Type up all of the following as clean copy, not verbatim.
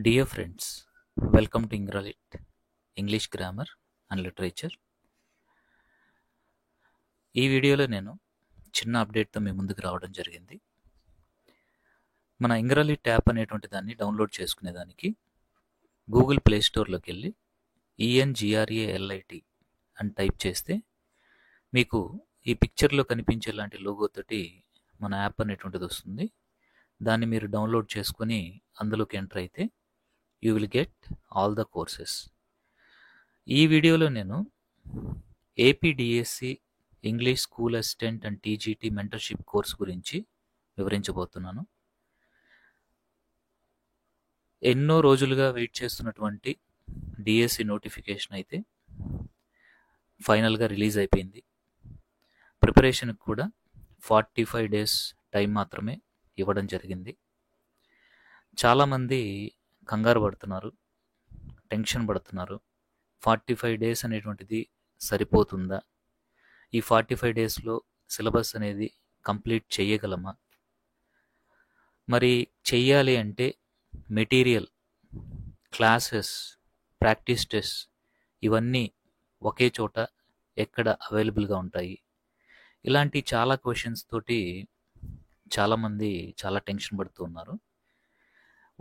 Dear friends, welcome to Ingralit, English Grammar and Literature. ఈ వీడియోలో నేను చిన్న అప్డేట్తో మీ ముందుకు రావడం జరిగింది. మన ఇంగ్రాలిట్ యాప్ అనేటువంటి దాన్ని డౌన్లోడ్ చేసుకునేదానికి గూగుల్ ప్లే స్టోర్లోకి వెళ్ళి ENGRALIT అని టైప్ చేస్తే మీకు ఈ పిక్చర్లో కనిపించే లాంటి లోగోతోటి మన యాప్ అనేటువంటిది వస్తుంది. దాన్ని మీరు డౌన్లోడ్ చేసుకొని అందులోకి ఎంటర్ అయితే you will get all the courses. ఈ వీడియోలో నేను APDSC English school assistant and TGT mentorship course గురించి వివరించబోతున్నాను. ఎన్నో రోజులుగా వెయిట్ చేస్తున్నటువంటి DSC నోటిఫికేషన్ అయితే ఫైనల్గా రిలీజ్ అయిపోయింది. ప్రిపరేషన్కి కూడా 45 డేస్ టైం మాత్రమే ఇవ్వడం జరిగింది. చాలామంది కంగారు పడుతున్నారు, టెన్షన్ పడుతున్నారు. 45 డేస్ అనేటువంటిది సరిపోతుందా? ఈ 45 డేస్లో సిలబస్ అనేది కంప్లీట్ చేయగలమా? మరి చెయ్యాలి అంటే మెటీరియల్, క్లాసెస్, ప్రాక్టీస్ టెస్ట్ ఇవన్నీ ఒకే చోట ఎక్కడ అవైలబుల్గా ఉంటాయి? ఇలాంటి చాలా క్వశ్చన్స్ తోటి చాలామంది చాలా టెన్షన్ పడుతూ ఉన్నారు.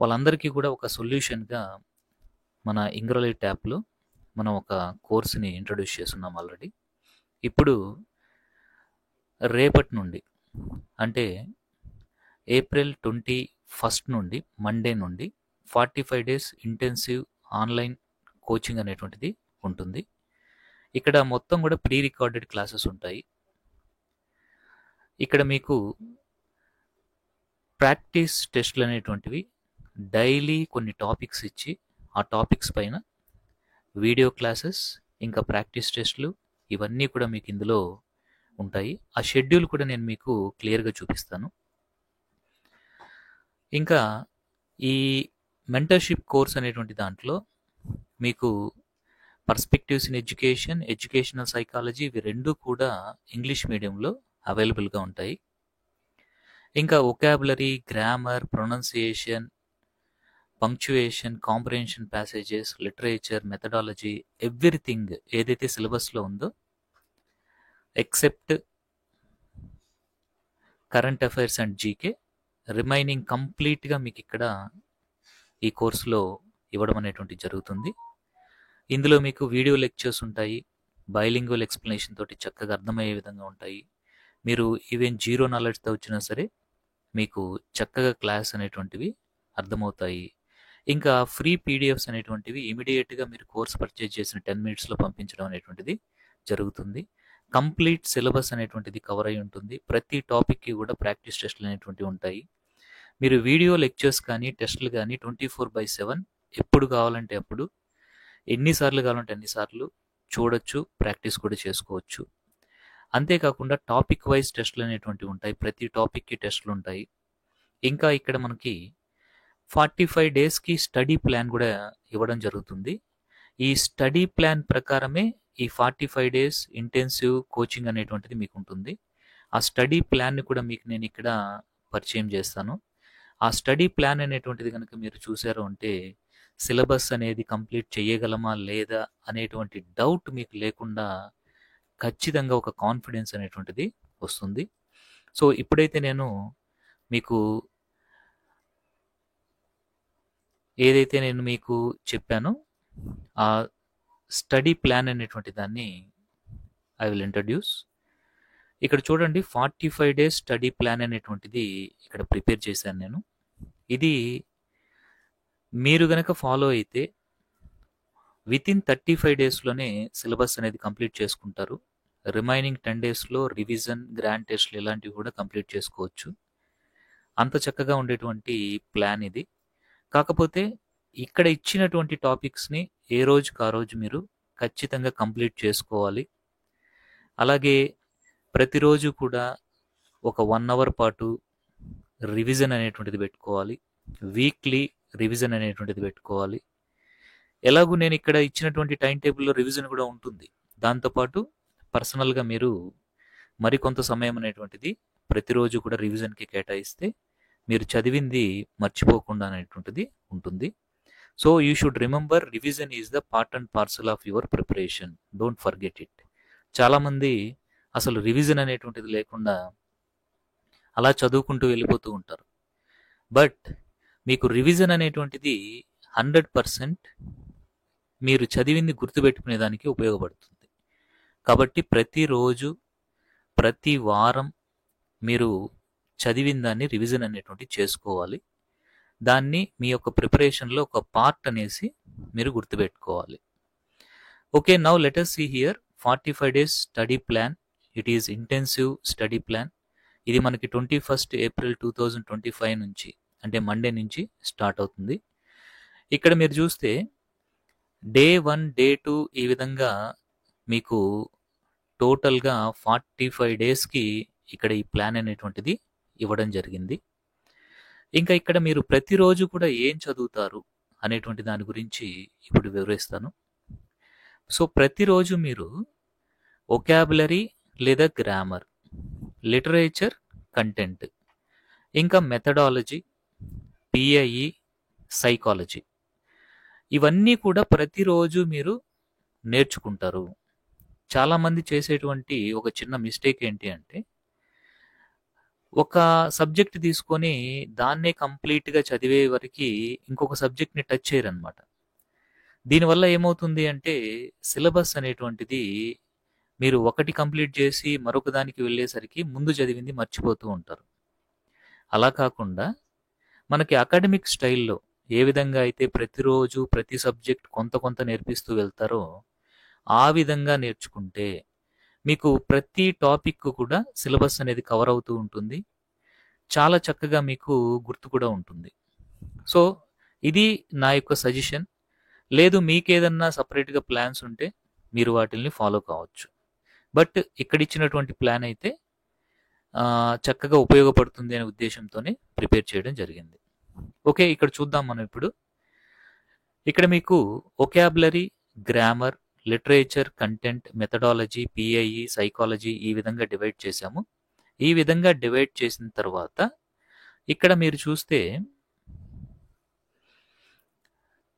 వాళ్ళందరికీ కూడా ఒక సొల్యూషన్గా మన ఇంగ్రాలిట్ యాప్లో మనం ఒక కోర్సుని ఇంట్రడ్యూస్ చేస్తున్నాం ఆల్రెడీ. ఇప్పుడు రేపటి నుండి అంటే April 21 నుండి మండే నుండి 45 డేస్ ఇంటెన్సివ్ ఆన్లైన్ కోచింగ్ అనేటువంటిది ఉంటుంది. ఇక్కడ మొత్తం కూడా ప్రీ రికార్డెడ్ క్లాసెస్ ఉంటాయి. ఇక్కడ మీకు ప్రాక్టీస్ టెస్ట్లు అనేటువంటివి డైలీ కొన్ని టాపిక్స్ ఇచ్చి ఆ టాపిక్స్ పైన వీడియో క్లాసెస్ ఇంకా ప్రాక్టీస్ టెస్ట్లు ఇవన్నీ కూడా మీకు ఇందులో ఉంటాయి. ఆ షెడ్యూల్ కూడా నేను మీకు క్లియర్గా చూపిస్తాను. ఇంకా ఈ మెంటర్షిప్ కోర్స్ అనేటువంటి దాంట్లో మీకు perspectives in education, educational psychology ఇవి రెండు కూడా ఇంగ్లీష్ మీడియంలో అవైలబుల్గా ఉంటాయి. ఇంకా vocabulary, grammar, pronunciation, punctuation, comprehension passages, literature, methodology everything ఏదైతే సిలబస్లో ఉందో except current affairs and GK remaining కంప్లీట్గా మీకు ఇక్కడ ఈ కోర్సులో ఇవ్వడం అనేటువంటి జరుగుతుంది. ఇందులో మీకు వీడియో లెక్చర్స్ ఉంటాయి, బైలింగ్వల్ ఎక్స్ప్లెనేషన్ తోటి చక్కగా అర్థమయ్యే విధంగా ఉంటాయి. మీరు ఈవెన్ జీరో నాలెడ్జ్తో వచ్చినా సరే మీకు చక్కగా క్లాస్ అనేటువంటివి అర్థమవుతాయి. ఇంకా ఫ్రీ PDFs అనేటువంటివి ఇమీడియట్గా మీరు కోర్స్ పర్చేజ్ చేసిన 10 minutesలో పంపించడం అనేటువంటిది జరుగుతుంది. కంప్లీట్ సిలబస్ అనేటువంటిది కవర్ అయి ఉంటుంది. ప్రతి టాపిక్కి కూడా ప్రాక్టీస్ టెస్ట్లు అనేటువంటివి ఉంటాయి. మీరు వీడియో లెక్చర్స్ కానీ టెస్టులు కానీ 24/7 ఎప్పుడు కావాలంటే అప్పుడు, ఎన్నిసార్లు కావాలంటే అన్నిసార్లు చూడొచ్చు, ప్రాక్టీస్ కూడా చేసుకోవచ్చు. అంతేకాకుండా టాపిక్ వైజ్ టెస్టులు అనేటువంటివి ఉంటాయి. ప్రతి టాపిక్కి టెస్టులు ఉంటాయి. ఇంకా ఇక్కడ మనకి 45 డేస్కి స్టడీ ప్లాన్ కూడా ఇవ్వడం జరుగుతుంది. ఈ స్టడీ ప్లాన్ ప్రకారమే ఈ 45 డేస్ ఇంటెన్సివ్ కోచింగ్ అనేటువంటిది మీకు ఉంటుంది. ఆ స్టడీ ప్లాన్ని కూడా మీకు నేను ఇక్కడ పరిచయం చేస్తాను. ఆ స్టడీ ప్లాన్ అనేటువంటిది కనుక మీరు చూసారు అంటే సిలబస్ అనేది కంప్లీట్ చేయగలమా లేదా అనేటువంటి డౌట్ మీకు లేకుండా ఖచ్చితంగా ఒక కాన్ఫిడెన్స్ అనేటువంటిది వస్తుంది. సో ఇప్పుడైతే నేను మీకు ఏదైతే నేను మీకు చెప్పానో ఆ స్టడీ ప్లాన్ అనేటువంటి దాన్ని ఐ విల్ ఇంట్రడ్యూస్. ఇక్కడ చూడండి 45 డేస్ స్టడీ ప్లాన్ అనేటువంటిది ఇక్కడ ప్రిపేర్ చేశాను నేను. ఇది మీరు గనక ఫాలో అయితే వితిన్ 35 డేస్లోనే సిలబస్ అనేది కంప్లీట్ చేసుకుంటారు. రిమైనింగ్ 10 డేస్లో రివిజన్, గ్రాండ్ టెస్ట్లు ఇలాంటివి కూడా కంప్లీట్ చేసుకోవచ్చు. అంత చక్కగా ఉండేటువంటి ప్లాన్ ఇది. కాకపోతే ఇక్కడ ఇచ్చినటువంటి టాపిక్స్ని ఏ రోజుకి ఆ రోజు మీరు ఖచ్చితంగా కంప్లీట్ చేసుకోవాలి. అలాగే ప్రతిరోజు కూడా ఒక 1 అవర్ పాటు రివిజన్ అనేటువంటిది పెట్టుకోవాలి. వీక్లీ రివిజన్ అనేటువంటిది పెట్టుకోవాలి. ఎలాగూ నేను ఇక్కడ ఇచ్చినటువంటి టైం టేబుల్లో రివిజన్ కూడా ఉంటుంది. దాంతోపాటు పర్సనల్గా మీరు మరికొంత సమయం అనేటువంటిది ప్రతిరోజు కూడా రివిజన్కి కేటాయిస్తే మీరు చదివింది మర్చిపోకుండా అనేటువంటిది ఉంటుంది. So you should remember revision is the part and parcel of your preparation. Don't forget it. చాలామంది అసలు రివిజన్ అనేటువంటిది లేకుండా అలా చదువుకుంటూ వెళ్ళిపోతూ ఉంటారు. బట్ మీకు రివిజన్ అనేటువంటిది 100% మీరు చదివింది గుర్తుపెట్టుకునేదానికి ఉపయోగపడుతుంది. కాబట్టి ప్రతిరోజు, ప్రతి వారం మీరు చదివిన దాన్ని రివిజన్ అనేటువంటిది చేసుకోవాలి. దాన్ని మీ యొక్క ప్రిపరేషన్లో ఒక పార్ట్ అనేసి మీరు గుర్తుపెట్టుకోవాలి. Okay, now let us see here 45 days study plan. It is intensive study plan. ఇది మనకి 21st April 2025 నుంచి, అంటే మండే నుంచి స్టార్ట్ అవుతుంది. ఇక్కడ మీరు చూస్తే డే 1, డే 2 ఈ విధంగా మీకు టోటల్గా 45 డేస్కి ఇక్కడ ఈ ప్లాన్ అనేటువంటిది ఇవ్వడం జరిగింది. ఇంకా ఇక్కడ మీరు ప్రతిరోజు కూడా ఏం చదువుతారు అనేటువంటి దాని గురించి ఇప్పుడు వివరిస్తాను. సో ప్రతిరోజు మీరు వొకాబులరీ లేదా గ్రామర్, లిటరేచర్ కంటెంట్, ఇంకా మెథడాలజీ, పిఐఈ, సైకాలజీ, ఇవన్నీ కూడా ప్రతిరోజు మీరు నేర్చుకుంటారు. చాలామంది చేసేటువంటి ఒక చిన్న మిస్టేక్ ఏంటి అంటే, ఒక సబ్జెక్ట్ తీసుకొని దాన్నే కంప్లీట్గా చదివే వరకు ఇంకొక సబ్జెక్ట్ని టచ్ చేయరనమాట. దీనివల్ల ఏమవుతుంది అంటే సిలబస్ అనేటువంటిది మీరు ఒకటి కంప్లీట్ చేసి మరొక దానికి వెళ్ళేసరికి ముందు చదివింది మర్చిపోతూ ఉంటారు. అలా కాకుండా మనకి అకాడమిక్ స్టైల్లో ఏ విధంగా అయితే ప్రతిరోజు ప్రతి సబ్జెక్ట్ కొంత కొంత నేర్పిస్తూ వెళ్తారో ఆ విధంగా నేర్చుకుంటే మీకు ప్రతి టాపిక్ కూడా సిలబస్ అనేది కవర్ అవుతూ ఉంటుంది. చాలా చక్కగా మీకు గుర్తు కూడా ఉంటుంది. సో ఇది నా యొక్క సజెషన్. లేదు మీకేదన్నా సపరేట్గా ప్లాన్స్ ఉంటే మీరు వాటిల్ని ఫాలో కావచ్చు. బట్ ఇక్కడ ఇచ్చినటువంటి ప్లాన్ అయితే చక్కగా ఉపయోగపడుతుంది అనే ఉద్దేశంతోనే ప్రిపేర్ చేయడం జరిగింది. ఓకే, ఇక్కడ చూద్దాం మనం ఇప్పుడు. ఇక్కడ మీకు vocabulary, grammar, literature content, methodology, PIE, psychology ఈ విధంగా డివైడ్ చేశాము. ఈ విధంగా డివైడ్ చేసిన తర్వాత ఇక్కడ మీరు చూస్తే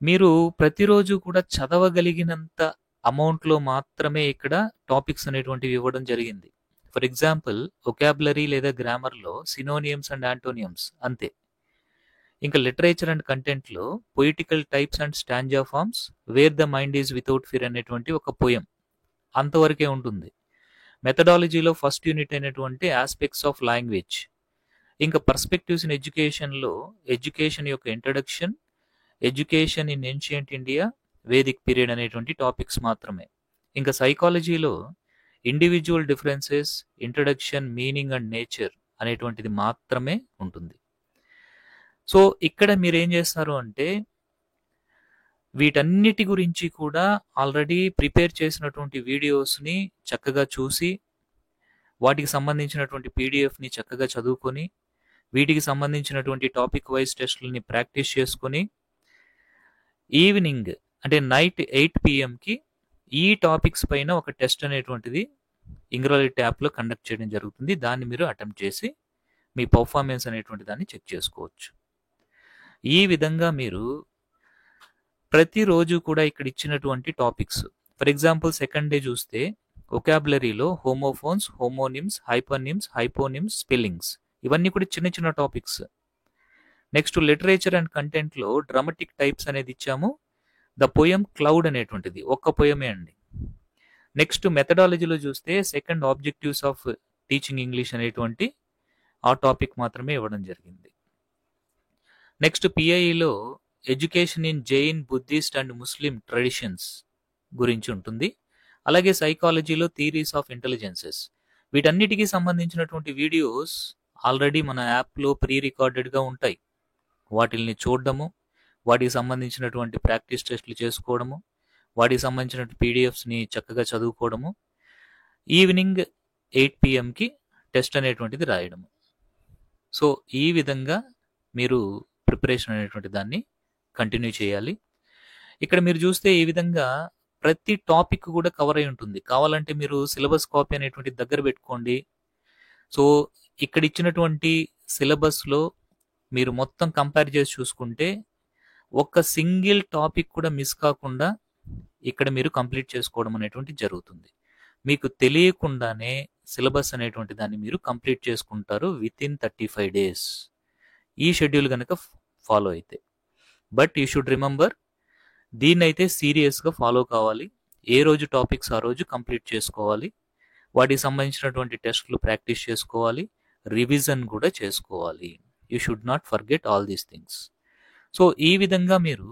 మీరు ప్రతిరోజు కూడా చదవగలిగినంత అమౌంట్లో మాత్రమే ఇక్కడ టాపిక్స్ అనేటువంటివి ఇవ్వడం జరిగింది. ఫర్ ఎగ్జాంపుల్ వొకాబులరీ లేదా గ్రామర్లో సినోనియమ్స్ అండ్ యాంటోనియమ్స్ అంతే. ఇంకా లిటరేచర్ అండ్ కంటెంట్లో poetical types and stanza forms, where the mind is without fear అనేటువంటి ఒక పోయం అంతవరకే ఉంటుంది. మెథడాలజీలో ఫస్ట్ యూనిట్ అయినటువంటి ఆస్పెక్ట్స్ ఆఫ్ లాంగ్వేజ్, ఇంకా పర్స్పెక్టివ్స్ ఇన్ ఎడ్యుకేషన్లో ఎడ్యుకేషన్ యొక్క introduction, education in ancient India, Vedic period అనేటువంటి టాపిక్స్ మాత్రమే. ఇంకా సైకాలజీలో individual differences, introduction, meaning and nature అనేటువంటిది మాత్రమే ఉంటుంది. సో ఇక్కడ మీరు ఏం చేస్తారు అంటే వీటన్నిటి గురించి కూడా ఆల్రెడీ ప్రిపేర్ చేసినటువంటి వీడియోస్ని చక్కగా చూసి వాటికి సంబంధించినటువంటి పీడిఎఫ్ని చక్కగా చదువుకొని వీటికి సంబంధించినటువంటి టాపిక్ వైజ్ టెస్టులని ప్రాక్టీస్ చేసుకొని ఈవినింగ్ అంటే నైట్ 8 PM ఈ టాపిక్స్ పైన ఒక టెస్ట్ అనేటువంటిది ఇంగ్రాలిటీ యాప్లో కండక్ట్ చేయడం జరుగుతుంది. దాన్ని మీరు అటెంప్ట్ చేసి మీ పర్ఫార్మెన్స్ అనేటువంటి దాన్ని చెక్ చేసుకోవచ్చు. ఈ విధంగా మీరు ప్రతిరోజు కూడా ఇక్కడ ఇచ్చినటువంటి topics, for example second day చూస్తే వొకాబులరీలో homophones, homonyms, hypernyms, hyponyms, spellings ఇవన్నీ కూడా చిన్న చిన్న టాపిక్స్. నెక్స్ట్ లిటరేచర్ అండ్ కంటెంట్లో డ్రామాటిక్ టైప్స్ అనేది ఇచ్చాము. ద పోయం క్లౌడ్ అనేటువంటిది ఒక్క పోయమే అండి. నెక్స్ట్ మెథడాలజీలో చూస్తే second objectives of teaching English అనేటువంటి ఆ టాపిక్ మాత్రమే ఇవ్వడం జరిగింది. నెక్స్ట్ పిఐఈలో education in Jain, Buddhist and Muslim traditions గురించి ఉంటుంది. అలాగే సైకాలజీలో థియరీస్ ఆఫ్ ఇంటెలిజెన్సెస్. వీటన్నిటికీ సంబంధించినటువంటి వీడియోస్ ఆల్రెడీ మన యాప్లో ప్రీ రికార్డెడ్గా ఉంటాయి. వాటిల్ని చూడడము, వాటికి సంబంధించినటువంటి ప్రాక్టీస్ టెస్ట్లు చేసుకోవడము, వాటికి సంబంధించిన పీడిఎఫ్స్ని చక్కగా చదువుకోవడము, ఈవినింగ్ 8 PM టెస్ట్ అనేటువంటిది రాయడము. సో ఈ విధంగా మీరు ప్రిపరేషన్ అనేటువంటి దాన్ని కంటిన్యూ చేయాలి. ఇక్కడ మీరు చూస్తే ఈ విధంగా ప్రతి టాపిక్ కూడా కవర్ అయి ఉంటుంది. కావాలంటే మీరు సిలబస్ కాపీ అనేటువంటి దగ్గర పెట్టుకోండి. సో ఇక్కడ ఇచ్చినటువంటి సిలబస్లో మీరు మొత్తం కంపేర్ చేసి చూసుకుంటే ఒక సింగిల్ టాపిక్ కూడా మిస్ కాకుండా ఇక్కడ మీరు కంప్లీట్ చేసుకోవడం అనేటువంటి జరుగుతుంది. మీకు తెలియకుండానే సిలబస్ అనేటువంటి దాన్ని మీరు కంప్లీట్ చేసుకుంటారు వితిన్ 35 డేస్ ఈ షెడ్యూల్ కనుక ఫాలో అయితే. బట్ యూ షుడ్ రిమెంబర్, దీన్నైతే సీరియస్గా ఫాలో కావాలి. ఏ రోజు టాపిక్స్ ఆ రోజు కంప్లీట్ చేసుకోవాలి. వాటికి సంబంధించినటువంటి టెస్ట్లు ప్రాక్టీస్ చేసుకోవాలి, రివిజన్ కూడా చేసుకోవాలి. You should not forget all these things. So ఈ విధంగా మీరు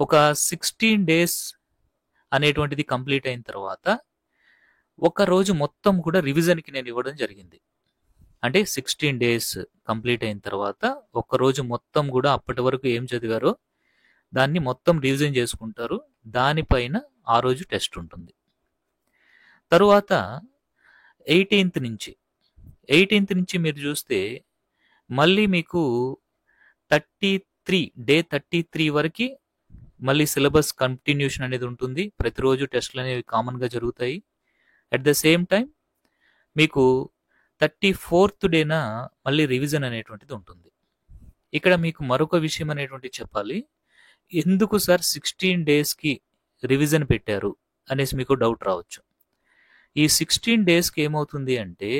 ఒక 16 డేస్ అనేటువంటిది కంప్లీట్ అయిన తర్వాత ఒక రోజు మొత్తం కూడా రివిజన్కి నేను ఇవ్వడం జరిగింది. అంటే 16 డేస్ కంప్లీట్ అయిన తర్వాత ఒక రోజు మొత్తం కూడా అప్పటి వరకు ఏం చదివారో దాన్ని మొత్తం రివిజన్ చేసుకుంటారు. దానిపైన ఆ రోజు టెస్ట్ ఉంటుంది. తరువాత 18th నుంచి మీరు చూస్తే మళ్ళీ మీకు 33 వరకు మళ్ళీ సిలబస్ కంటిన్యూషన్ అనేది ఉంటుంది. ప్రతిరోజు టెస్ట్లు అనేవి కామన్గా జరుగుతాయి. అట్ ద సేమ్ టైం మీకు 34th డేన మళ్ళీ రివిజన్ అనేటువంటిది ఉంటుంది. ఇక్కడ మీకు మరొక విషయం అనేటువంటి చెప్పాలి. ఎందుకు సార్ 16 డేస్కి రివిజన్ పెట్టారు అనేసి మీకు డౌట్ రావచ్చు. ఈ 16 డేస్కి ఏమవుతుంది అంటే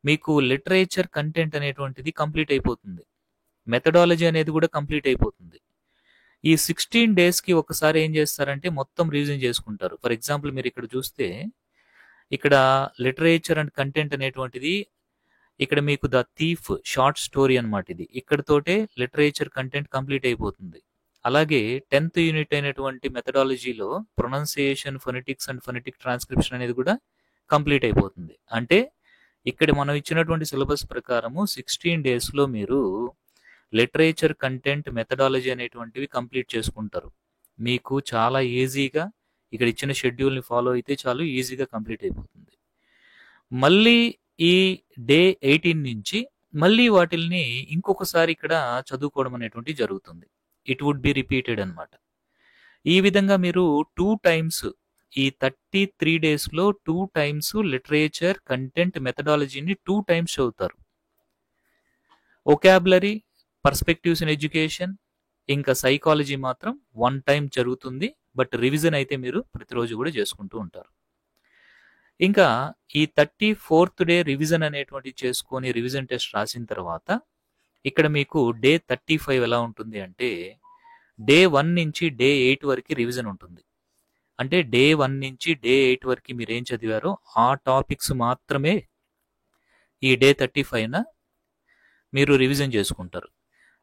మీకు లిటరేచర్ కంటెంట్ అనేటువంటిది కంప్లీట్ అయిపోతుంది, మెథడాలజీ అనేది కూడా కంప్లీట్ అయిపోతుంది. ఈ 16 డేస్కి ఒకసారి ఏం చేస్తారంటే మొత్తం రివిజన్ చేసుకుంటారు. ఫర్ ఎగ్జాంపుల్ మీరు ఇక్కడ చూస్తే ఇక్కడ లిటరేచర్ అండ్ కంటెంట్ అనేటువంటిది ఇక్కడ మీకు ద థీఫ్ షార్ట్ స్టోరీ అనమాట. ఇది ఇక్కడతోటే లిటరేచర్ కంటెంట్ కంప్లీట్ అయిపోతుంది. అలాగే 10th యూనిట్ అయినటువంటి మెథడాలజీలో pronunciation, phonetics and phonetic transcription అనేది కూడా కంప్లీట్ అయిపోతుంది. అంటే ఇక్కడ మనం ఇచ్చినటువంటి సిలబస్ ప్రకారము 16 డేస్లో మీరు లిటరేచర్ కంటెంట్, మెథడాలజీ అనేటువంటివి కంప్లీట్ చేసుకుంటారు. మీకు చాలా ఈజీగా ఇక్కడ ఇచ్చిన షెడ్యూల్ని ఫాలో అయితే చాలు, ఈజీగా కంప్లీట్ అయిపోతుంది. మళ్ళీ ఈ డే 18 నుంచి మళ్ళీ వాటిల్ని ఇంకొకసారి ఇక్కడ చదువుకోవడం అనేటువంటి జరుగుతుంది. ఇట్ వుడ్ బి రిపీటెడ్ అనమాట. ఈ విధంగా మీరు 2 టైమ్స్ ఈ 33 డేస్లో 2 టైమ్స్ లిటరేచర్ కంటెంట్ మెథడాలజీని 2 టైమ్స్ చదువుతారు. వొకాబులరీ, పర్స్పెక్టివ్స్ ఇన్ ఎడ్యుకేషన్, ఇంకా సైకాలజీ మాత్రం 1 టైం జరుగుతుంది. బట్ రివిజన్ అయితే మీరు ప్రతిరోజు కూడా చేసుకుంటూ ఉంటారు. ఇంకా ఈ 34th డే రివిజన్ అనేటువంటి చేసుకొని రివిజన్ టెస్ట్ రాసిన తర్వాత ఇక్కడ మీకు డే 35 ఎలా ఉంటుంది అంటే డే 1 నుంచి డే 8 వరకు రివిజన్ ఉంటుంది. అంటే డే 1 నుంచి డే 8 వరకు మీరు ఏం చదివారో ఆ టాపిక్స్ మాత్రమే ఈ డే 35న మీరు రివిజన్ చేసుకుంటారు.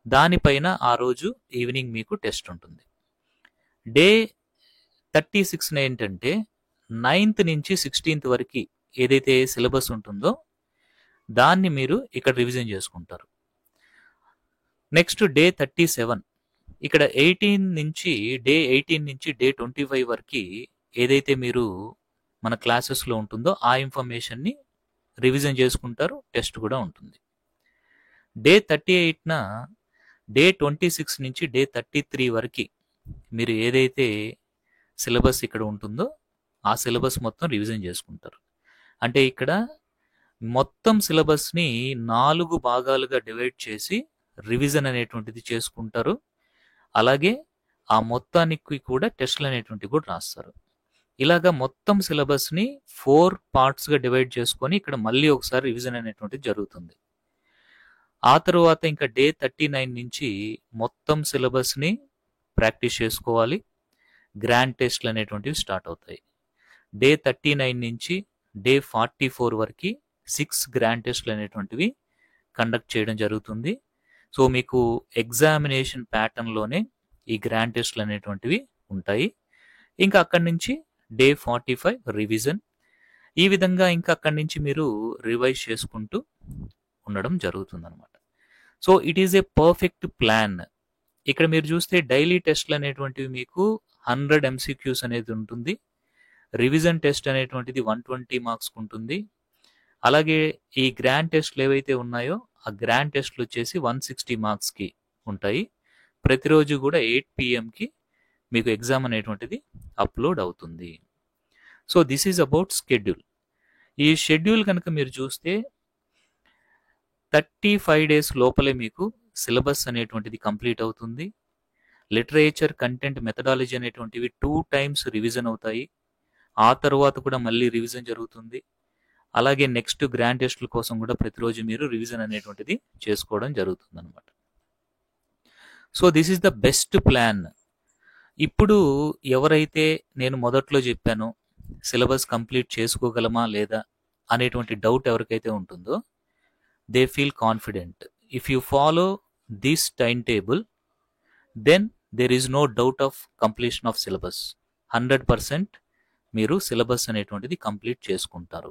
దానిపైన ఆ రోజు ఈవినింగ్ మీకు టెస్ట్ ఉంటుంది. డే 36 ఏంటంటే 9th నుంచి 16th వరకు ఏదైతే సిలబస్ ఉంటుందో దాన్ని మీరు ఇక్కడ రివిజన్ చేసుకుంటారు. నెక్స్ట్ డే 37 ఇక్కడ 18 నుంచి డే 25 వరకు ఏదైతే మీరు మన క్లాసెస్లో ఉంటుందో ఆ ఇన్ఫర్మేషన్ని రివిజన్ చేసుకుంటారు. టెస్ట్ కూడా ఉంటుంది. డే 38న డే 26 నుంచి డే 33 వరకు మీరు ఏదైతే సిలబస్ ఇక్కడ ఉంటుందో ఆ సిలబస్ మొత్తం రివిజన్ చేసుకుంటారు. అంటే ఇక్కడ మొత్తం సిలబస్ని 4 భాగాలుగా డివైడ్ చేసి రివిజన్ అనేటువంటిది చేసుకుంటారు. అలాగే ఆ మొత్తానికి కూడా టెస్ట్లు అనేటువంటివి కూడా రాస్తారు. ఇలాగా మొత్తం సిలబస్ని 4 పార్ట్స్గా డివైడ్ చేసుకొని ఇక్కడ మళ్ళీ ఒకసారి రివిజన్ అనేటువంటిది జరుగుతుంది. ఆ తర్వాత ఇంకా డే 39 నుంచి మొత్తం సిలబస్ని ప్రాక్టీస్ చేసుకోవాలి. గ్రాండ్ టెస్ట్లు అనేటువంటివి స్టార్ట్ అవుతాయి. డే 39 నుంచి డే 44 వరకు 6 గ్రాండ్ టెస్ట్లు అనేటువంటివి కండక్ట్ చేయడం జరుగుతుంది. సో మీకు ఎగ్జామినేషన్ ప్యాటర్న్లోనే ఈ గ్రాండ్ టెస్ట్లు అనేటువంటివి ఉంటాయి. ఇంకా అక్కడి నుంచి డే 45 రివిజన్. ఈ విధంగా ఇంకా అక్కడి నుంచి మీరు రివైజ్ చేసుకుంటూ ఉండడం జరుగుతుందన్నమాట. So it is a perfect plan. ఇక్కడ మీరు చూస్తే డైలీ టెస్ట్లు అనేటువంటివి మీకు 100 MCQs అనేది ఉంటుంది. రివిజన్ టెస్ట్ అనేటువంటిది 120 మార్క్స్కి ఉంటుంది. అలాగే ఈ గ్రాండ్ టెస్ట్లు ఏవైతే ఉన్నాయో ఆ గ్రాండ్ టెస్ట్లు వచ్చేసి 160 మార్క్స్కి ఉంటాయి. ప్రతిరోజు కూడా 8 PM మీకు ఎగ్జామ్ అనేటువంటిది అప్లోడ్ అవుతుంది. So this is about schedule. ఈ షెడ్యూల్ కనుక మీరు చూస్తే 35 డేస్ లోపలే మీకు సిలబస్ అనేటువంటిది కంప్లీట్ అవుతుంది. లిటరేచర్, కంటెంట్, మెథడాలజీ అనేటువంటివి 2 టైమ్స్ రివిజన్ అవుతాయి. ఆ తర్వాత కూడా మళ్ళీ రివిజన్ జరుగుతుంది. అలాగే నెక్స్ట్ గ్రాండ్ టెస్టుల కోసం కూడా ప్రతిరోజు మీరు రివిజన్ అనేటువంటిది చేసుకోవడం జరుగుతుందన్నమాట. So this is the best plan. ఇప్పుడు ఎవరైతే నేను మొదట్లో చెప్పానో సిలబస్ కంప్లీట్ చేసుకోగలమా లేదా అనేటువంటి డౌట్ ఎవరికైతే ఉంటుందో, they feel confident. If you follow this time table, then there is no doubt of completion of syllabus. 100% మీరు సిలబస్ అనేటువంటిది కంప్లీట్ చేసుకుంటారు.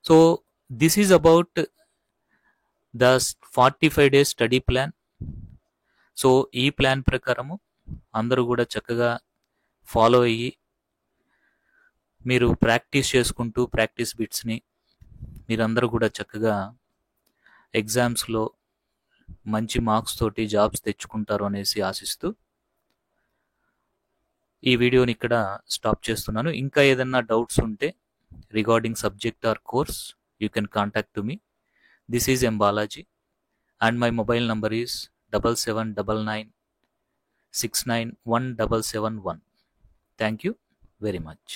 So this is about the 45 days study plan. So ఈ plan ప్రకారము అందరూ కూడా చక్కగా ఫాలో అయ్యి మీరు ప్రాక్టీస్ చేసుకుంటూ ప్రాక్టీస్ బిట్స్ని మీరందరూ కూడా చక్కగా ఎగ్జామ్స్లో మంచి మార్క్స్ తోటి జాబ్స్ తెచ్చుకుంటారు అనేసి ఆశిస్తూ ఈ వీడియోని ఇక్కడ స్టాప్ చేస్తున్నాను. ఇంకా ఏదన్నా డౌట్స్ ఉంటే regarding subject or course, you can contact to me. This is M Balaji and my mobile number is 7799691771. Thank you very much.